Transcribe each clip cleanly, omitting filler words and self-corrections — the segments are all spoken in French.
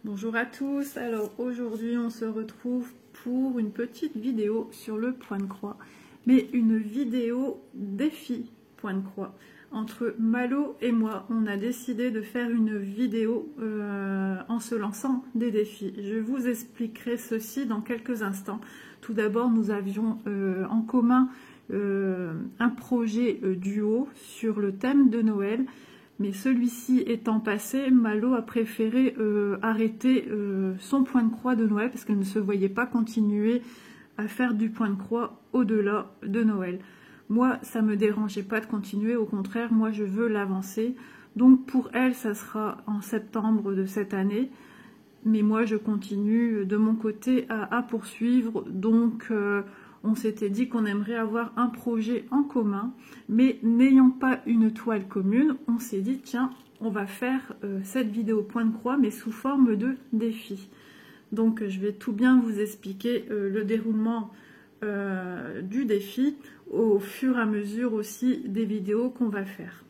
Bonjour à tous, alors aujourd'hui on se retrouve pour une petite vidéo sur le point de croix, mais une vidéo défi point de croix. Entre Malo et moi, on a décidé de faire une vidéo en se lançant des défis. Je vous expliquerai ceci dans quelques instants. Tout d'abord, nous avions en commun un projet duo sur le thème de Noël. Mais celui-ci étant passé, Malo a préféré arrêter son point de croix de Noël parce qu'elle ne se voyait pas continuer à faire du point de croix au-delà de Noël. Moi, ça ne me dérangeait pas de continuer, au contraire, moi je veux l'avancer. Donc pour elle, ça sera en septembre de cette année. Mais moi, je continue de mon côté à poursuivre. Donc on s'était dit qu'on aimerait avoir un projet en commun, mais n'ayant pas une toile commune, on s'est dit tiens, on va faire cette vidéo point de croix, mais sous forme de défi. Donc je vais tout bien vous expliquer le déroulement du défi au fur et à mesure aussi des vidéos qu'on va faire.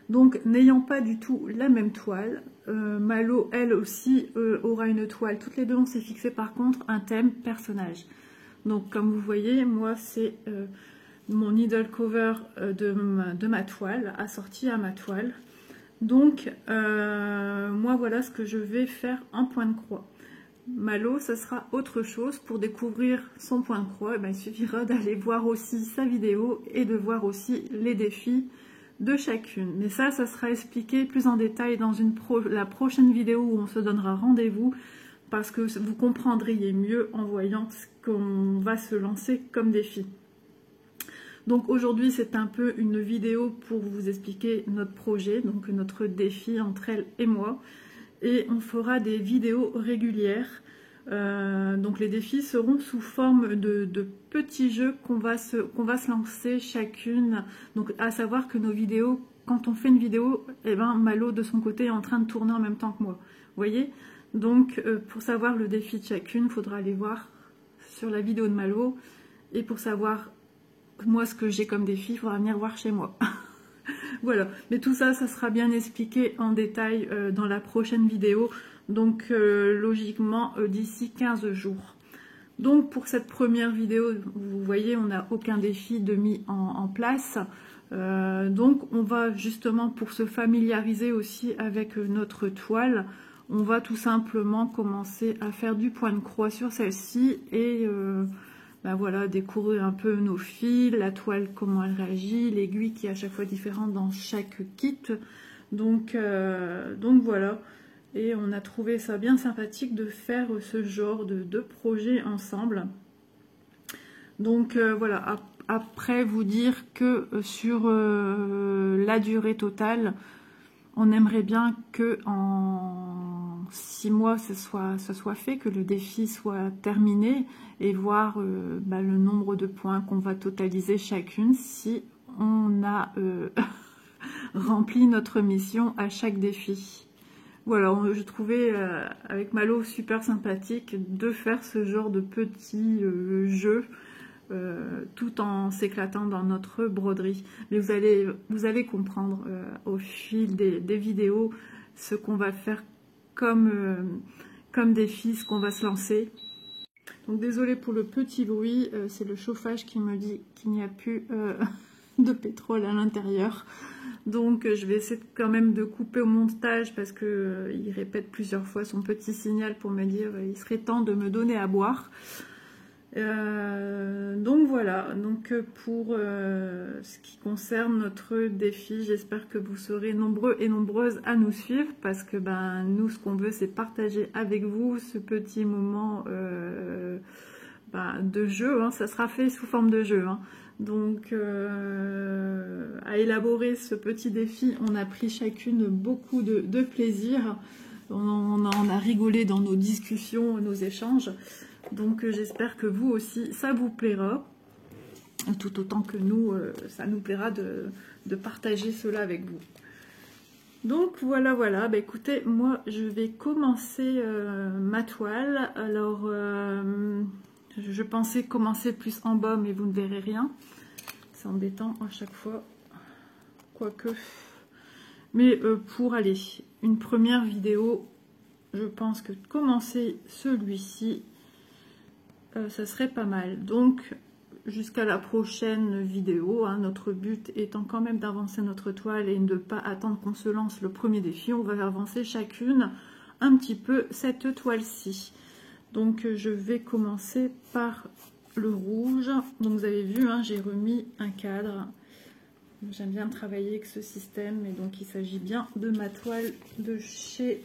Donc n'ayant pas du tout la même toile, Malo elle aussi aura une toile. Toutes les deux on s'est fixé par contre un thème personnage. Donc comme vous voyez, moi c'est mon needle cover de ma toile, assorti à ma toile. Donc moi voilà ce que je vais faire en point de croix. Malo, ça sera autre chose. Pour découvrir son point de croix, il suffira d'aller voir aussi sa vidéo et de voir aussi les défis de chacune. Mais ça sera expliqué plus en détail dans la prochaine vidéo où on se donnera rendez-vous, parce que vous comprendriez mieux en voyant ce qu'on va se lancer comme défi. Donc aujourd'hui c'est un peu une vidéo pour vous expliquer notre projet, donc notre défi entre elle et moi, et on fera des vidéos régulières. Donc les défis seront sous forme de petits jeux qu'on va se lancer chacune. Donc à savoir que nos vidéos, quand on fait une vidéo, Malo de son côté est en train de tourner en même temps que moi. Vous voyez? Donc pour savoir le défi de chacune, il faudra aller voir sur la vidéo de Malo. Et pour savoir moi ce que j'ai comme défi, il faudra venir voir chez moi. Voilà, mais tout ça, ça sera bien expliqué en détail dans la prochaine vidéo. Donc logiquement d'ici 15 jours. Donc pour cette première vidéo, vous voyez, on n'a aucun défi de mis en place. Donc on va justement, pour se familiariser aussi avec notre toile, on va tout simplement commencer à faire du point de croix sur celle-ci et voilà, découvrir un peu nos fils, la toile, comment elle réagit, l'aiguille qui est à chaque fois différente dans chaque kit. Donc voilà, et on a trouvé ça bien sympathique de faire ce genre de projet ensemble. Donc voilà, après vous dire que sur la durée totale, on aimerait bien que en 6 mois ce soit fait, que le défi soit terminé, et voir le nombre de points qu'on va totaliser chacune si on a rempli notre mission à chaque défi. Voilà, je trouvais avec Malo super sympathique de faire ce genre de petits jeux tout en s'éclatant dans notre broderie. Mais vous allez comprendre au fil des vidéos ce qu'on va faire comme défi, ce qu'on va se lancer. Donc désolé pour le petit bruit, c'est le chauffage qui me dit qu'il n'y a plus de pétrole à l'intérieur. Donc je vais essayer quand même de couper au montage parce que il répète plusieurs fois son petit signal pour me dire il serait temps de me donner à boire. Donc voilà, donc pour ce qui concerne notre défi, j'espère que vous serez nombreux et nombreuses à nous suivre, parce que nous ce qu'on veut c'est partager avec vous ce petit moment de jeu, hein. Ça sera fait sous forme de jeu, hein. Donc à élaborer ce petit défi, on a pris chacune beaucoup de plaisir, on a rigolé dans nos discussions, nos échanges. Donc j'espère que vous aussi ça vous plaira, tout autant que nous ça nous plaira de partager cela avec vous. Donc voilà, écoutez, moi je vais commencer ma toile. Alors je pensais commencer plus en bas, mais vous ne verrez rien, c'est embêtant à chaque fois, quoique. Mais pour aller une première vidéo je pense que commencer celui-ci, ça serait pas mal. Donc, jusqu'à la prochaine vidéo, hein, notre but étant quand même d'avancer notre toile et de ne pas attendre qu'on se lance le premier défi. On va avancer chacune un petit peu cette toile-ci. Donc, je vais commencer par le rouge. Donc, vous avez vu, hein, j'ai remis un cadre. J'aime bien travailler avec ce système. Et donc, il s'agit bien de ma toile de chez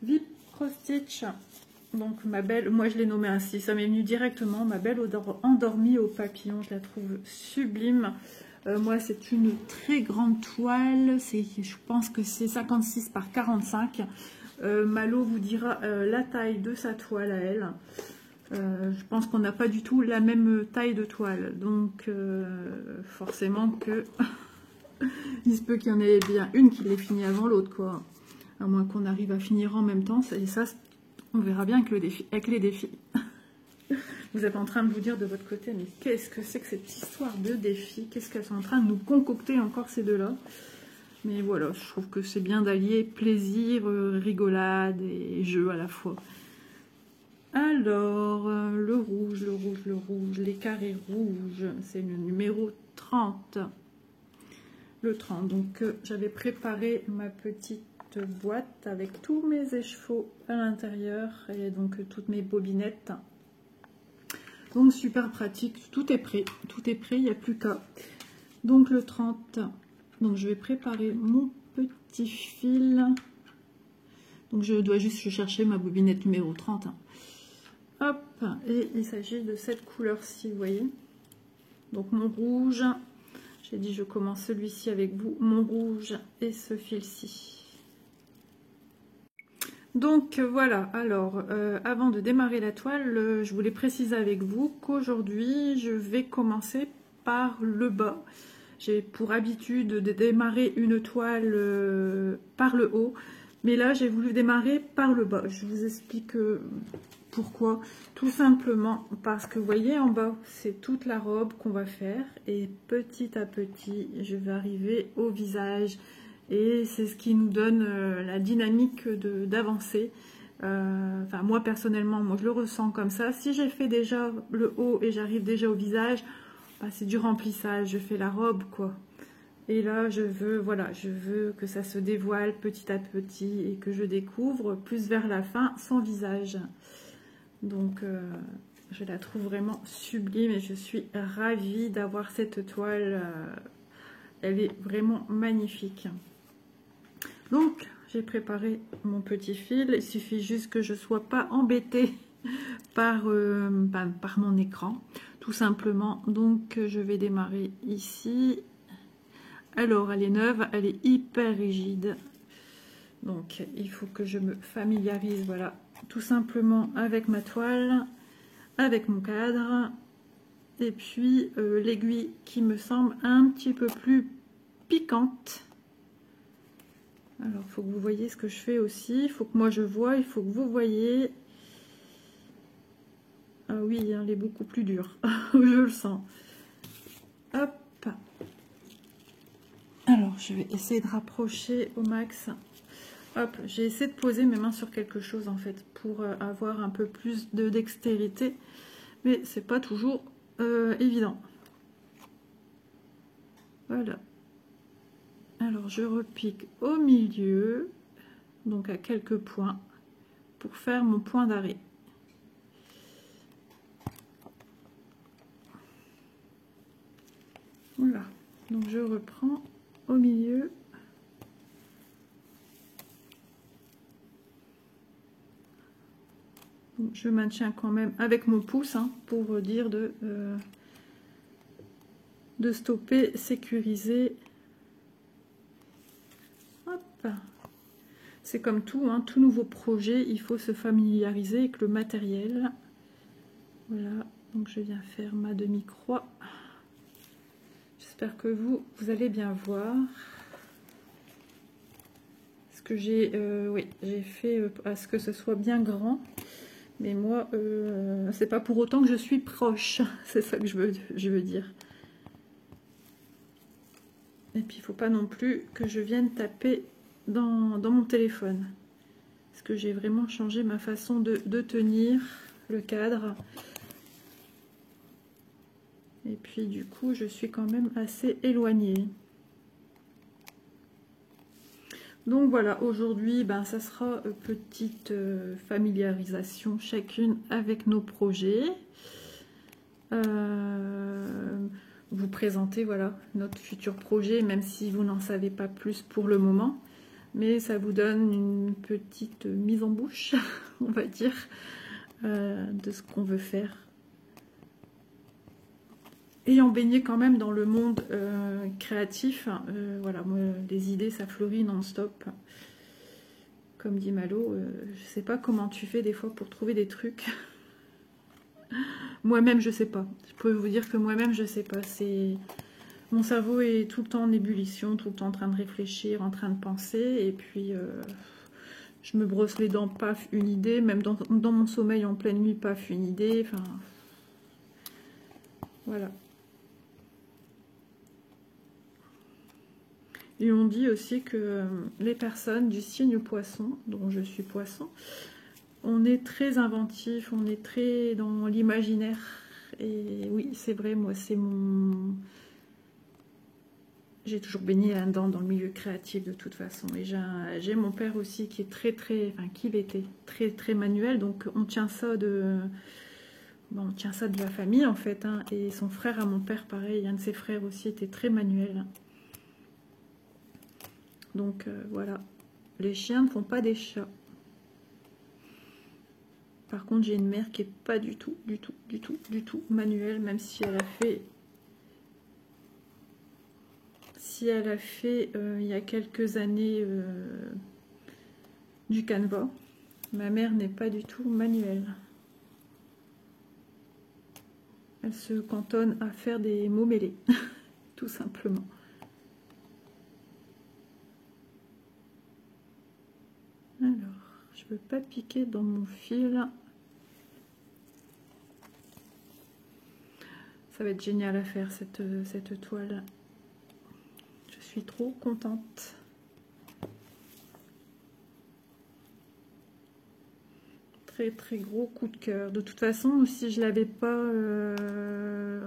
VIP Cross Stitch. Donc ma belle, moi je l'ai nommée ainsi, ça m'est venu directement, ma belle endormie au papillon, je la trouve sublime. Moi c'est une très grande toile, je pense que c'est 56 par 45. Malo vous dira la taille de sa toile à elle. Je pense qu'on n'a pas du tout la même taille de toile, donc forcément que il se peut qu'il y en ait bien une qui l'ait fini avant l'autre, quoi. À moins qu'on arrive à finir en même temps, et ça on verra bien avec les défis. Vous êtes en train de vous dire de votre côté, mais qu'est-ce que c'est que cette histoire de défis? Qu'est-ce qu'elles sont en train de nous concocter encore ces deux-là? Mais voilà, je trouve que c'est bien d'allier plaisir, rigolade et jeu à la fois. Alors, le rouge, les carrés rouges, c'est le numéro 30. Le 30, donc j'avais préparé ma petite boîte avec tous mes échevaux à l'intérieur et donc toutes mes bobinettes. Donc super pratique, tout est prêt, il n'y a plus qu'à. Donc le 30, donc je vais préparer mon petit fil. Donc je dois juste chercher ma bobinette numéro 30. Hop, et il s'agit de cette couleur-ci, vous voyez. Donc mon rouge, j'ai dit je commence celui-ci avec vous, mon rouge et ce fil-ci. Donc voilà, alors avant de démarrer la toile, je voulais préciser avec vous qu'aujourd'hui je vais commencer par le bas. J'ai pour habitude de démarrer une toile par le haut, mais là j'ai voulu démarrer par le bas. Je vous explique pourquoi. Tout simplement parce que vous voyez en bas, c'est toute la robe qu'on va faire et petit à petit je vais arriver au visage. Et c'est ce qui nous donne la dynamique d'avancer. Enfin, moi personnellement, moi je le ressens comme ça. Si j'ai fait déjà le haut et j'arrive déjà au visage, bah, c'est du remplissage. Je fais la robe, quoi. Et là, je veux, voilà, je veux que ça se dévoile petit à petit et que je découvre plus vers la fin son visage. Donc, je la trouve vraiment sublime et je suis ravie d'avoir cette toile. Elle est vraiment magnifique. Donc, j'ai préparé mon petit fil. Il suffit juste que je ne sois pas embêtée par mon écran, tout simplement. Donc, je vais démarrer ici. Alors, elle est neuve, elle est hyper rigide. Donc, il faut que je me familiarise, voilà, tout simplement avec ma toile, avec mon cadre. Et puis, l'aiguille qui me semble un petit peu plus piquante. Alors, il faut que vous voyez ce que je fais aussi. Il faut que moi je vois, il faut que vous voyez. Ah oui, elle est beaucoup plus dure. Je le sens. Hop. Alors, je vais essayer de rapprocher au max. Hop, j'ai essayé de poser mes mains sur quelque chose en fait pour avoir un peu plus de dextérité. Mais c'est pas toujours évident. Voilà. Alors, je repique au milieu, donc à quelques points, pour faire mon point d'arrêt. Voilà, donc je reprends au milieu. Donc, je maintiens quand même avec mon pouce hein, pour dire de stopper, sécuriser. C'est comme tout, hein, tout nouveau projet, il faut se familiariser avec le matériel. Voilà, donc je viens faire ma demi-croix. J'espère que vous allez bien voir. Ce que j'ai, oui, j'ai fait à ce que ce soit bien grand. Mais moi, c'est pas pour autant que je suis proche. C'est ça que je veux dire. Et puis, il faut pas non plus que je vienne taper dans mon téléphone. parce que j'ai vraiment changé ma façon de tenir le cadre. Et puis du coup, je suis quand même assez éloignée. Donc voilà, aujourd'hui, ben, ça sera petite familiarisation chacune avec nos projets. Vous présenter voilà, notre futur projet, même si vous n'en savez pas plus pour le moment. Mais ça vous donne une petite mise en bouche, on va dire, de ce qu'on veut faire. Ayant baigné quand même dans le monde créatif, voilà, moi, les idées, ça fleurit non-stop. Comme dit Malo, je sais pas comment tu fais des fois pour trouver des trucs. Moi-même, je sais pas. Je peux vous dire que moi-même, je sais pas. Mon cerveau est tout le temps en ébullition, tout le temps en train de réfléchir, en train de penser, et puis je me brosse les dents, paf, une idée. Même dans mon sommeil en pleine nuit, paf, une idée. Enfin, voilà. Et on dit aussi que les personnes du signe poisson, dont je suis poisson, on est très inventif, on est très dans l'imaginaire. Et oui, c'est vrai, moi, c'est mon... J'ai toujours baigné là-dedans, dans le milieu créatif de toute façon. Et j'ai mon père aussi qui est enfin, qu'il était très manuel. Donc on tient ça de... Bon, on tient ça de la famille en fait. Hein. Et son frère à mon père, pareil, un de ses frères aussi était très manuel. Donc voilà, les chiens ne font pas des chats. Par contre, j'ai une mère qui est pas du tout manuelle, même si elle a fait... il y a quelques années du canevas. Ma mère n'est pas du tout manuelle. Elle se cantonne à faire des mots mêlés, tout simplement. Alors, je ne veux pas piquer dans mon fil. Ça va être génial à faire cette toile. Je suis trop contente. Très gros coup de cœur. De toute façon, si je l'avais pas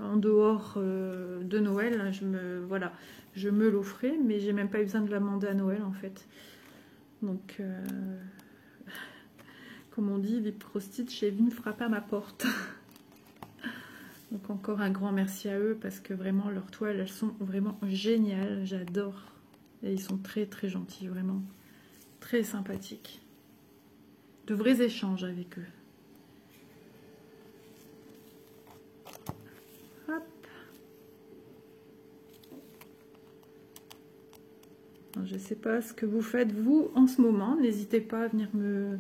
en dehors de Noël, voilà, je me l'offrais, mais j'ai même pas eu besoin de la demander à Noël en fait. Donc, comme on dit, Vip Cross-Stitch est venu frapper à ma porte. Donc encore un grand merci à eux parce que vraiment leurs toiles, elles sont vraiment géniales. J'adore. Et ils sont très gentils, vraiment. Très sympathiques. De vrais échanges avec eux. Hop. Je ne sais pas ce que vous faites vous en ce moment. N'hésitez pas à venir me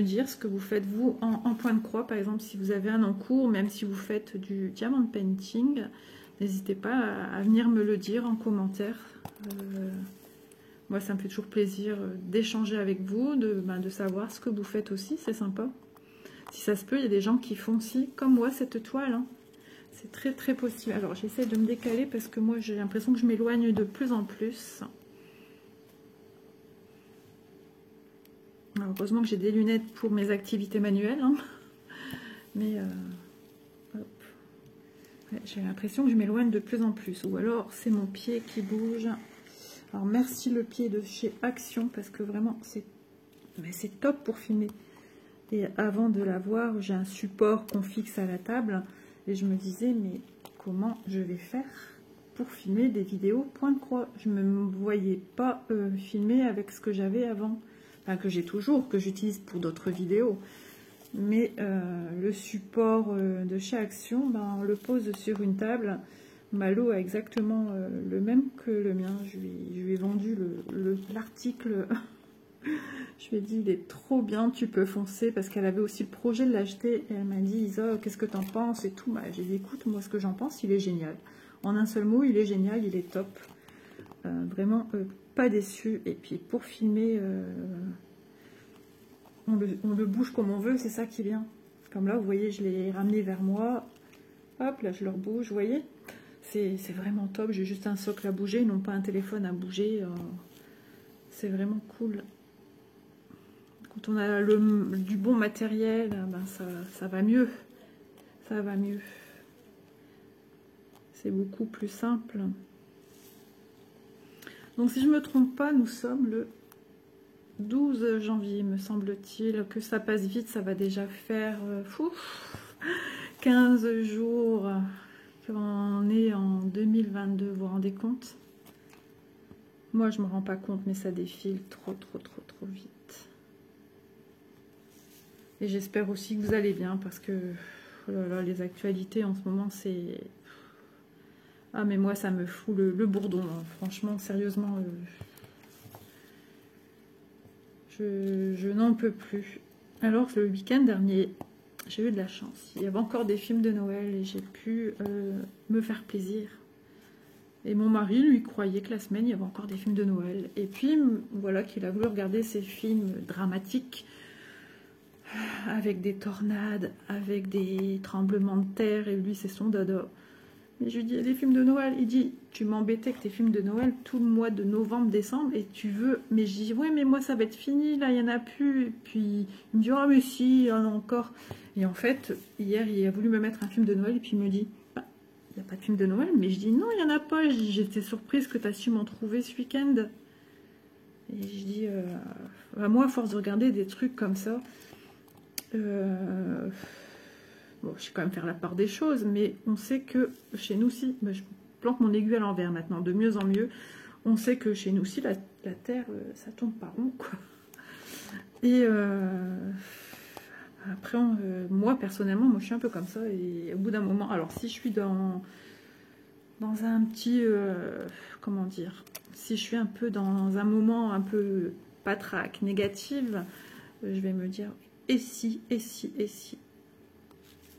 dire ce que vous faites vous en point de croix. Par exemple, si vous avez un en cours, même si vous faites du diamond painting, n'hésitez pas à venir me le dire en commentaire. Moi, ça me fait toujours plaisir d'échanger avec vous, de savoir ce que vous faites aussi, c'est sympa. Si ça se peut, il y a des gens qui font aussi, comme moi, cette toile. Hein. C'est très possible. Alors, j'essaie de me décaler parce que moi, j'ai l'impression que je m'éloigne de plus en plus. Alors, heureusement que j'ai des lunettes pour mes activités manuelles. Hein. Mais, hop. Ouais, j'ai l'impression que je m'éloigne de plus en plus. Ou alors, c'est mon pied qui bouge. Alors merci le pied de chez Action parce que vraiment c'est top pour filmer. Et avant de l'avoir, j'ai un support qu'on fixe à la table et je me disais mais comment je vais faire pour filmer des vidéos point de croix. Je ne me voyais pas filmer avec ce que j'avais avant, enfin que j'ai toujours, que j'utilise pour d'autres vidéos. Mais le support de chez Action, ben, on le pose sur une table. Malo a exactement le même que le mien. Je lui ai vendu l'article. Je lui ai dit, il est trop bien, tu peux foncer. Parce qu'elle avait aussi le projet de l'acheter. Et elle m'a dit, Isa, qu'est-ce que t'en penses et tout. Bah, j'ai dit, écoute, moi, ce que j'en pense, il est génial. En un seul mot, il est génial, il est top. Vraiment, pas déçu. Et puis, pour filmer, on le bouge comme on veut, c'est ça qui est bien. Comme là, vous voyez, je l'ai ramené vers moi. Hop, là, je le rebouge, vous voyez ? C'est vraiment top, j'ai juste un socle à bouger, non pas un téléphone à bouger. C'est vraiment cool. Quand on a du bon matériel, ben ça va mieux. Ça va mieux. C'est beaucoup plus simple. Donc si je ne me trompe pas, nous sommes le 12 janvier, me semble-t-il. Que ça passe vite, ça va déjà faire 15 jours qu'on est en 2022, vous vous rendez compte? Moi, je me rends pas compte, mais ça défile trop vite. Et j'espère aussi que vous allez bien, parce que oh là là, les actualités en ce moment, c'est... Ah, mais moi, ça me fout le bourdon, hein. Franchement, sérieusement, je n'en peux plus. Alors, le week-end dernier, j'ai eu de la chance. Il y avait encore des films de Noël et j'ai pu me faire plaisir. Et mon mari, lui, croyait que la semaine, il y avait encore des films de Noël. Et puis, voilà qu'il a voulu regarder ces films dramatiques avec des tornades, avec des tremblements de terre. Et lui, c'est son dada. Et je lui dis, les films de Noël. Il dit, tu m'embêtais que tes films de Noël tout le mois de novembre, décembre, et tu veux... Mais je dis, ouais, mais moi, ça va être fini, là, il n'y en a plus. Et puis, il me dit, oh, mais si, il y en a encore. Et en fait, hier, il a voulu me mettre un film de Noël, et puis il me dit, bah, il n'y a pas de film de Noël. Mais je dis, non, il n'y en a pas. J'étais surprise que tu as su m'en trouver ce week-end. Et je dis, bah, moi, à force de regarder des trucs comme ça... Bon, je vais quand même faire la part des choses, mais on sait que chez nous aussi, ben, je plante mon aiguille à l'envers maintenant, de mieux en mieux. On sait que chez nous aussi, la Terre, ça tourne pas rond, quoi. Et après, moi, personnellement, moi, je suis un peu comme ça. Et au bout d'un moment, alors si je suis dans un petit... comment dire? Si je suis un peu dans un moment un peu patraque, négative, je vais me dire, et si, et si, et si.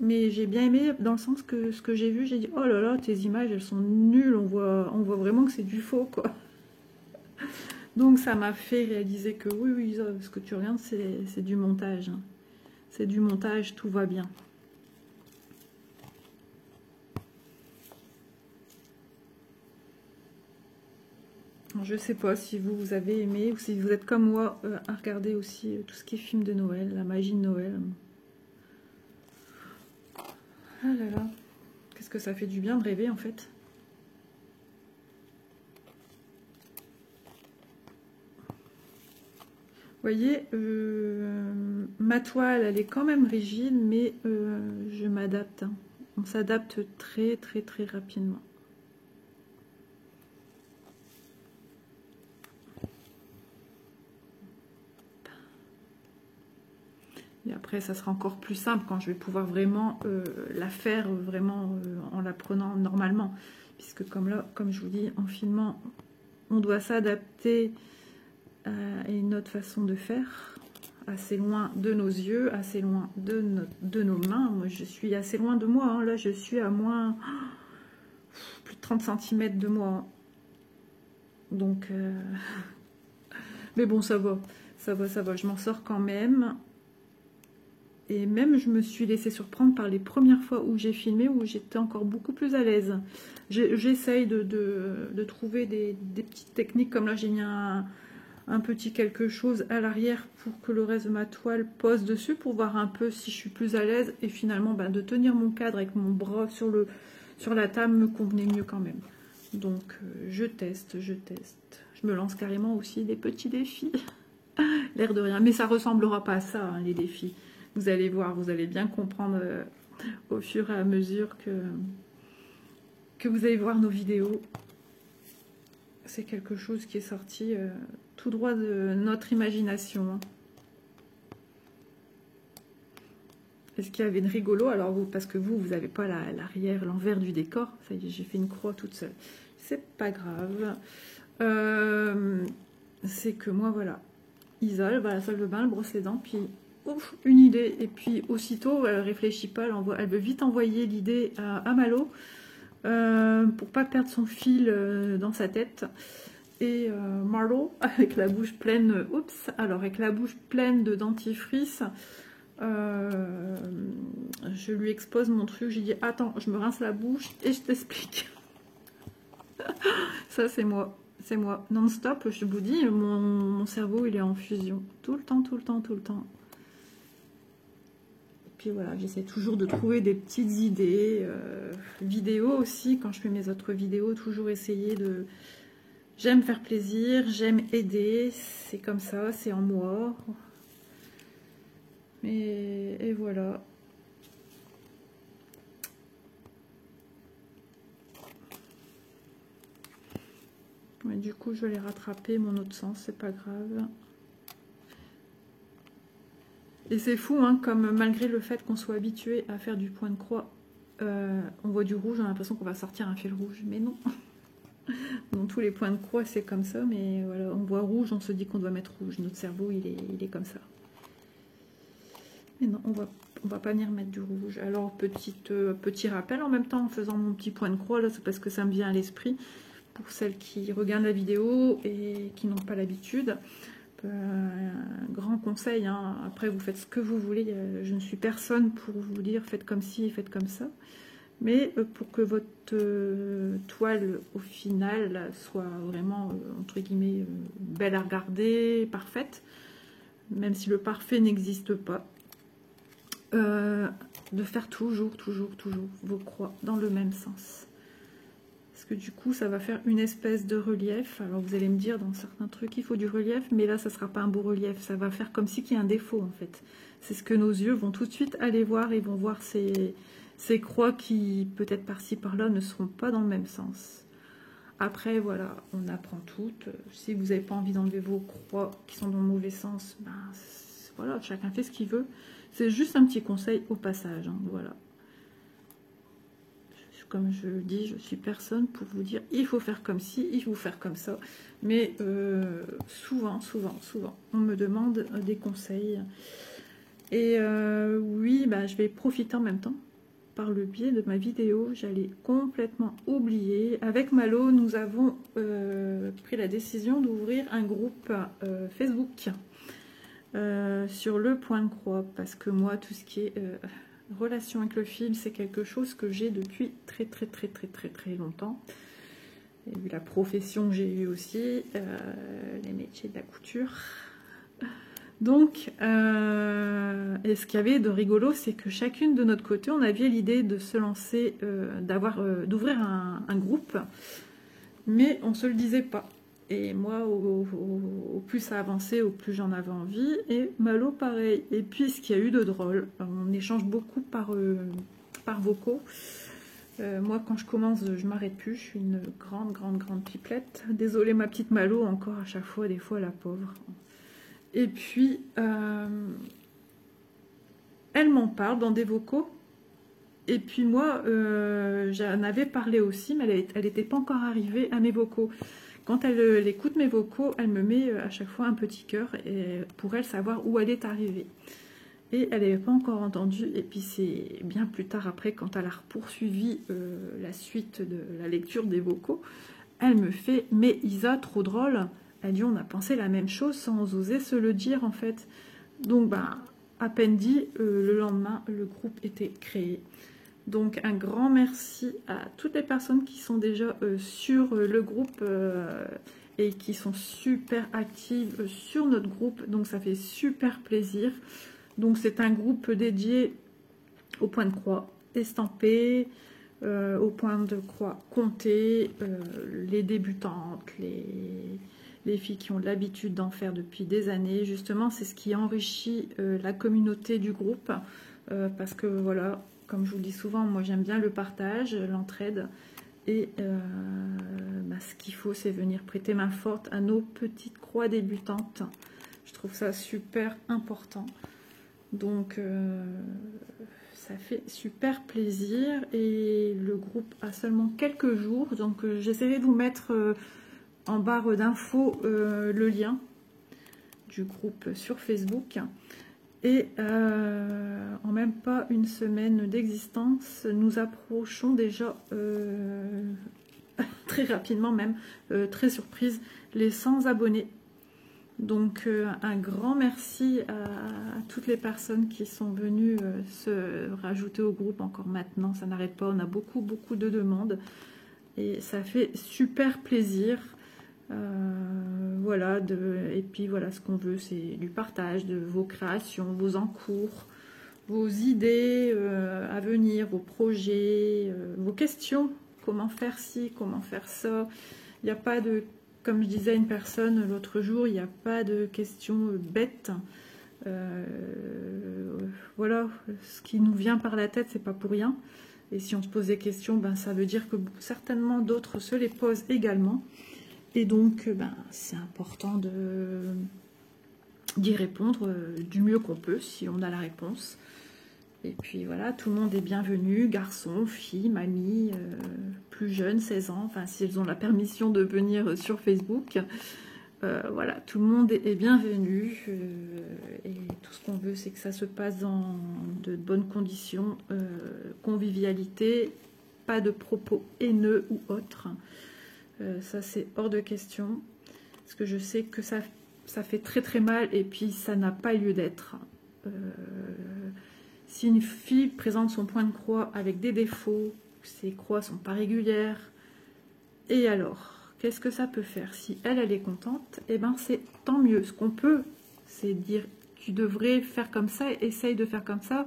Mais j'ai bien aimé dans le sens que ce que j'ai vu, j'ai dit, oh là là, tes images, elles sont nulles, on voit vraiment que c'est du faux, quoi. Donc ça m'a fait réaliser que oui, ce que tu regardes, c'est du montage. Hein. C'est du montage, tout va bien. Alors, je sais pas si vous avez aimé, ou si vous êtes comme moi, à regarder aussi tout ce qui est film de Noël, la magie de Noël. Ah là là, qu'est-ce que ça fait du bien de rêver en fait. Vous voyez, ma toile, elle est quand même rigide, mais je m'adapte. Hein. On s'adapte très rapidement. Et après, ça sera encore plus simple quand je vais pouvoir vraiment la faire vraiment en la prenant normalement. Puisque comme là, comme je vous dis, en filmant, on doit s'adapter à une autre façon de faire. Assez loin de nos yeux, assez loin de nos mains. Moi, je suis assez loin de moi. Hein. Là, je suis à moins plus de 30 cm de moi. Donc, mais bon, ça va. Ça va. Je m'en sors quand même. Et même, je me suis laissée surprendre par les premières fois où j'ai filmé, où j'étais encore beaucoup plus à l'aise. J'essaye de trouver des petites techniques, comme là, j'ai mis un petit quelque chose à l'arrière pour que le reste de ma toile pose dessus, pour voir un peu si je suis plus à l'aise. Et finalement, ben, de tenir mon cadre avec mon bras sur la table me convenait mieux quand même. Donc, je teste. Je me lance carrément aussi des petits défis. L'air de rien. Mais ça ressemblera pas à ça, hein, les défis. Vous allez voir, vous allez bien comprendre au fur et à mesure que vous allez voir nos vidéos. C'est quelque chose qui est sorti tout droit de notre imagination. Hein. Est-ce qu'il y avait de rigolo? Alors vous, parce que vous n'avez pas l'arrière, l'envers du décor. Ça y est, j'ai fait une croix toute seule. C'est pas grave. C'est que moi, voilà. Isa, elle va à la salle de bain, elle brosse les dents, puis... Ouf, une idée, et puis aussitôt elle réfléchit pas, elle veut vite envoyer l'idée à Malo pour pas perdre son fil dans sa tête. Et Marlo, avec la bouche pleine, avec la bouche pleine de dentifrice, je lui expose mon truc, j'ai dit attends, je me rince la bouche et je t'explique. Ça c'est moi, c'est moi. Non-stop, je vous dis, mon cerveau, il est en fusion. Tout le temps, tout le temps, tout le temps. Et puis voilà, j'essaie toujours de trouver des petites idées. Vidéos aussi, quand je fais mes autres vidéos, toujours essayer de... J'aime faire plaisir, j'aime aider. C'est comme ça, c'est en moi. Et voilà. Ouais, du coup, je vais les rattraper mon autre sens, c'est pas grave. Et c'est fou, hein, comme malgré le fait qu'on soit habitué à faire du point de croix, on voit du rouge, on a l'impression qu'on va sortir un fil rouge, mais non. Dans tous les points de croix, c'est comme ça, mais voilà, on voit rouge, on se dit qu'on doit mettre rouge. Notre cerveau, il est comme ça. Mais non, on va pas venir mettre du rouge. Alors, petit rappel en même temps, en faisant mon petit point de croix, là, c'est parce que ça me vient à l'esprit. Pour celles qui regardent la vidéo et qui n'ont pas l'habitude, un grand conseil, hein. Après vous faites ce que vous voulez, je ne suis personne pour vous dire faites comme ci et faites comme ça, mais pour que votre toile au final soit vraiment entre guillemets belle à regarder, parfaite, même si le parfait n'existe pas, de faire toujours vos croix dans le même sens. Parce que du coup, ça va faire une espèce de relief. Alors vous allez me dire, dans certains trucs, il faut du relief, mais là, ça ne sera pas un beau relief. Ça va faire comme si qu'il y a un défaut, en fait. C'est ce que nos yeux vont tout de suite aller voir. Ils vont voir ces croix qui, peut-être par-ci, par-là, ne seront pas dans le même sens. Après, voilà, on apprend toutes. Si vous n'avez pas envie d'enlever vos croix qui sont dans le mauvais sens, ben, voilà, chacun fait ce qu'il veut. C'est juste un petit conseil au passage, hein, voilà. Comme je le dis, je suis personne pour vous dire il faut faire comme ci, il faut faire comme ça. Mais souvent, on me demande des conseils. Et oui, bah, je vais profiter en même temps. Par le biais de ma vidéo, j'allais complètement oublier. Avec Malo, nous avons pris la décision d'ouvrir un groupe Facebook sur le point de croix. Parce que moi, tout ce qui est... relation avec le film, c'est quelque chose que j'ai depuis très longtemps. Et vu la profession que j'ai eue aussi, les métiers de la couture. Donc, et ce qu'il y avait de rigolo, c'est que chacune de notre côté, on avait l'idée de se lancer, d'ouvrir un groupe, mais on ne se le disait pas. Et moi, au plus ça avançait, au plus j'en avais envie. Et Malo, pareil. Et puis, ce qu'il y a eu de drôle, on échange beaucoup par vocaux. Moi, quand je commence, je m'arrête plus. Je suis une grande pipelette. Désolée, ma petite Malo, encore à chaque fois, des fois, la pauvre. Et puis, elle m'en parle dans des vocaux. Et puis moi, j'en avais parlé aussi, mais elle n'était pas encore arrivée à mes vocaux. Quand elle écoute mes vocaux, elle me met à chaque fois un petit cœur pour elle savoir où elle est arrivée. Et elle n'avait pas encore entendu. Et puis c'est bien plus tard après, quand elle a poursuivi la suite de la lecture des vocaux, elle me fait « Mais Isa, trop drôle !» Elle dit « On a pensé la même chose sans oser se le dire en fait. » Donc bah, à peine dit, le lendemain, le groupe était créé. Donc un grand merci à toutes les personnes qui sont déjà sur le groupe et qui sont super actives sur notre groupe. Donc ça fait super plaisir. Donc c'est un groupe dédié au point de croix estampé, au point de croix compté, les débutantes, les filles qui ont l'habitude d'en faire depuis des années. Justement, c'est ce qui enrichit la communauté du groupe parce que voilà... Comme je vous le dis souvent, moi j'aime bien le partage, l'entraide. Et bah, ce qu'il faut, c'est venir prêter main forte à nos petites croix débutantes. Je trouve ça super important. Donc ça fait super plaisir. Et le groupe a seulement quelques jours. Donc j'essaierai de vous mettre en barre d'infos le lien du groupe sur Facebook. Et en même pas une semaine d'existence, nous approchons déjà, très rapidement même, très surprise, les 100 abonnés. Donc un grand merci à toutes les personnes qui sont venues se rajouter au groupe encore maintenant. Ça n'arrête pas, on a beaucoup de demandes. Et ça fait super plaisir. Voilà, et puis voilà, ce qu'on veut, c'est du partage de vos créations, vos encours, vos idées à venir, vos projets, vos questions. Comment faire ci, comment faire ça. Il n'y a pas de, comme je disais à une personne l'autre jour, il n'y a pas de questions bêtes. Voilà, ce qui nous vient par la tête, c'est pas pour rien. Et si on se pose des questions, ben, ça veut dire que certainement d'autres se les posent également. Et donc, ben, c'est important d'y répondre du mieux qu'on peut, si on a la réponse. Et puis voilà, tout le monde est bienvenu, garçons, filles, mamies, plus jeunes, 16 ans, enfin, si elles ont la permission de venir sur Facebook. Voilà, tout le monde est bienvenu. Et tout ce qu'on veut, c'est que ça se passe dans de bonnes conditions, convivialité, pas de propos haineux ou autres. Ça, c'est hors de question. Parce que je sais que ça fait très très mal et puis ça n'a pas lieu d'être. Si une fille présente son point de croix avec des défauts, ses croix sont pas régulières, et alors, qu'est-ce que ça peut faire? Si elle est contente, eh ben c'est tant mieux. Ce qu'on peut, c'est dire, tu devrais faire comme ça, essaye de faire comme ça,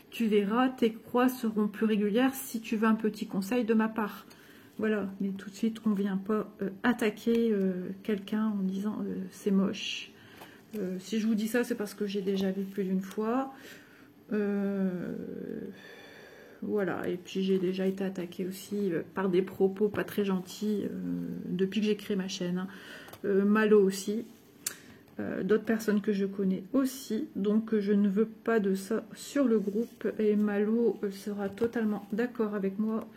tu verras, tes croix seront plus régulières si tu veux un petit conseil de ma part. Voilà, mais tout de suite, on ne vient pas attaquer quelqu'un en disant c'est moche. Si je vous dis ça, c'est parce que j'ai déjà vu plus d'une fois. Voilà, et puis j'ai déjà été attaquée aussi par des propos pas très gentils depuis que j'ai créé ma chaîne. Malo aussi. D'autres personnes que je connais aussi. Donc je ne veux pas de ça sur le groupe. Et Malo sera totalement d'accord avec moi.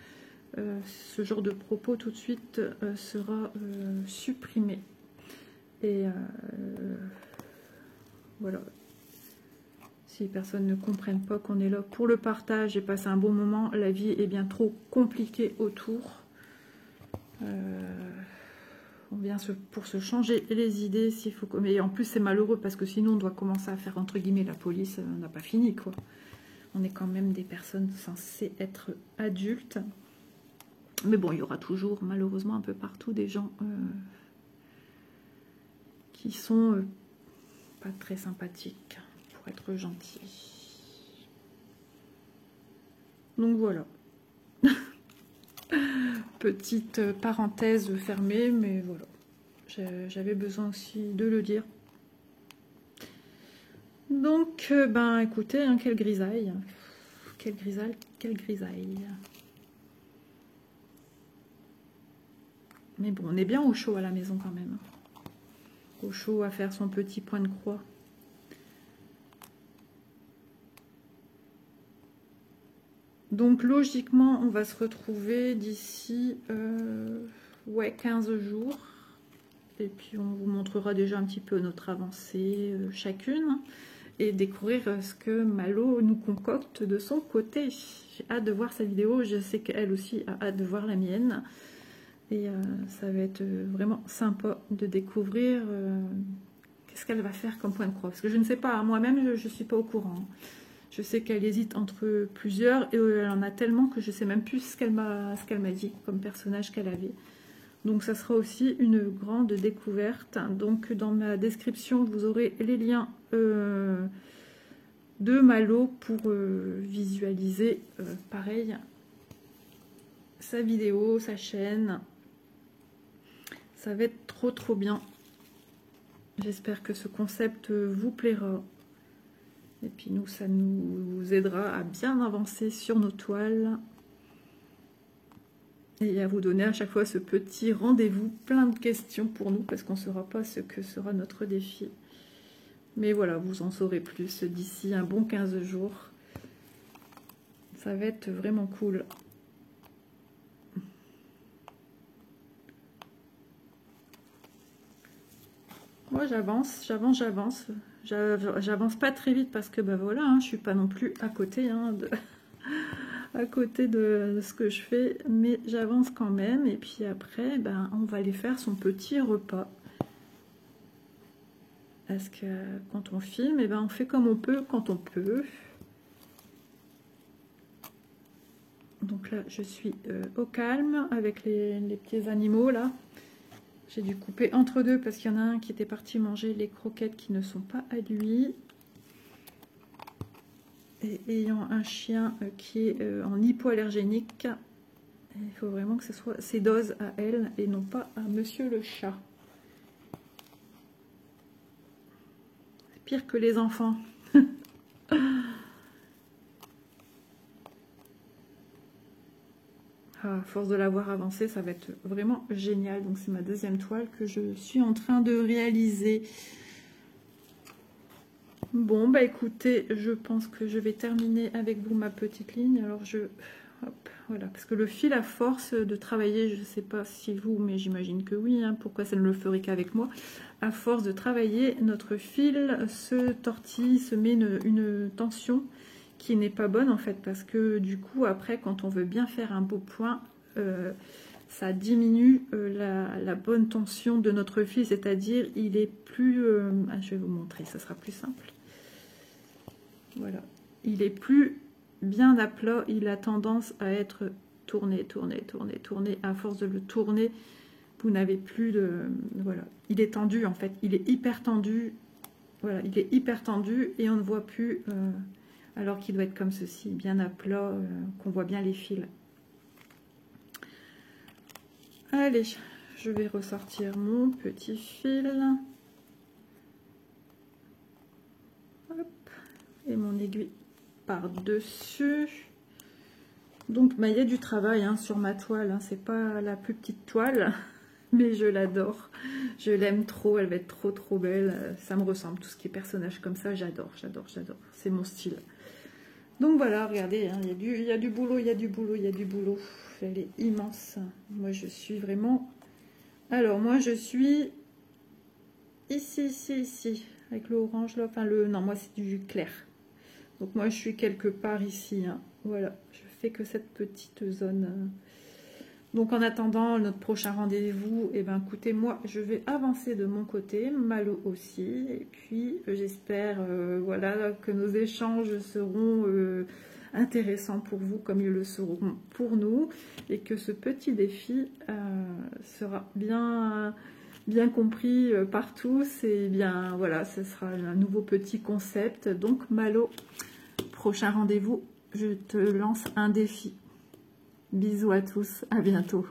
Ce genre de propos tout de suite sera supprimé. Et voilà. Si les personnes ne comprennent pas qu'on est là pour le partage et passer un bon moment, la vie est bien trop compliquée autour. On vient pour se changer les idées. S'il faut... Mais en plus, c'est malheureux parce que sinon, on doit commencer à faire entre guillemets la police. On n'a pas fini, quoi. On est quand même des personnes censées être adultes. Mais bon, il y aura toujours, malheureusement, un peu partout des gens qui sont pas très sympathiques, pour être gentils. Donc voilà. Petite parenthèse fermée, mais voilà. J'avais besoin aussi de le dire. Donc, ben écoutez, hein, quelle grisaille. Quelle grisaille, quelle grisaille. Mais bon, on est bien au chaud à la maison quand même. Au chaud à faire son petit point de croix. Donc logiquement, on va se retrouver d'ici 15 jours. Et puis on vous montrera déjà un petit peu notre avancée chacune. Et découvrir ce que Malo nous concocte de son côté. J'ai hâte de voir sa vidéo. Je sais qu'elle aussi a hâte de voir la mienne. Et ça va être vraiment sympa de découvrir qu'est-ce qu'elle va faire comme point de croix. Parce que je ne sais pas, moi-même je ne suis pas au courant. Je sais qu'elle hésite entre plusieurs et elle en a tellement que je ne sais même plus ce qu'elle m'a dit comme personnage qu'elle avait. Donc ça sera aussi une grande découverte. Donc dans ma description, vous aurez les liens de Malo pour visualiser pareil sa vidéo, sa chaîne. Ça va être trop bien. J'espère que ce concept vous plaira. Et puis nous, ça nous aidera à bien avancer sur nos toiles. Et à vous donner à chaque fois ce petit rendez-vous, plein de questions pour nous, parce qu'on ne saura pas ce que sera notre défi. Mais voilà, vous en saurez plus d'ici un bon 15 jours. Ça va être vraiment cool. Moi j'avance. J'avance pas très vite parce que ben voilà, hein, je suis pas non plus à côté à côté de ce que je fais, mais j'avance quand même. Et puis après, ben, on va aller faire son petit repas. Parce que quand on filme, et ben, on fait comme on peut quand on peut. Donc là, je suis au calme avec les petits animaux là. J'ai dû couper entre deux parce qu'il y en a un qui était parti manger les croquettes qui ne sont pas à lui. Et ayant un chien qui est en hypoallergénique, il faut vraiment que ce soit ses doses à elle et non pas à monsieur le chat. C'est pire que les enfants. À force de l'avoir avancé, ça va être vraiment génial. Donc c'est ma deuxième toile que je suis en train de réaliser. Bon, bah écoutez, je pense que je vais terminer avec vous ma petite ligne. Alors hop, voilà, parce que le fil, à force de travailler, je ne sais pas si vous, mais j'imagine que oui, hein, pourquoi ça ne le ferait qu'avec moi. À force de travailler, notre fil se tortille, se met une tension qui n'est pas bonne en fait, parce que du coup, après, quand on veut bien faire un beau point, ça diminue la bonne tension de notre fil, c'est-à-dire il est plus... je vais vous montrer, ça sera plus simple. Voilà, il est plus bien à plat, il a tendance à être tourné, tourné, tourné, tourné. À force de le tourner, vous n'avez plus de... Voilà, il est tendu en fait, il est hyper tendu. Voilà, il est hyper tendu et on ne voit plus, alors qu'il doit être comme ceci, bien à plat, qu'on voit bien les fils. Allez, je vais ressortir mon petit fil. Hop, et mon aiguille par-dessus. Donc, bah, il y a du travail hein, sur ma toile. Hein. C'est pas la plus petite toile, mais je l'adore. Je l'aime trop. Elle va être trop, trop belle. Ça me ressemble. Tout ce qui est personnage comme ça, j'adore, j'adore, j'adore. C'est mon style. Donc voilà, regardez, hein, il y a du boulot, il y a du boulot, il y a du boulot. Elle est immense. Moi, je suis vraiment... Alors, moi, je suis ici, ici, ici, avec le orange là. Enfin, non, moi, c'est du clair. Donc, moi, je suis quelque part ici. Hein. Voilà, je fais que cette petite zone. Donc, en attendant notre prochain rendez-vous, eh ben, écoutez, moi, je vais avancer de mon côté, Malo aussi. Et puis, j'espère, voilà, que nos échanges seront... intéressants pour vous comme ils le seront pour nous et que ce petit défi sera bien compris par tous et bien voilà, ce sera un nouveau petit concept. Donc Malo, prochain rendez-vous, je te lance un défi. Bisous à tous, à bientôt.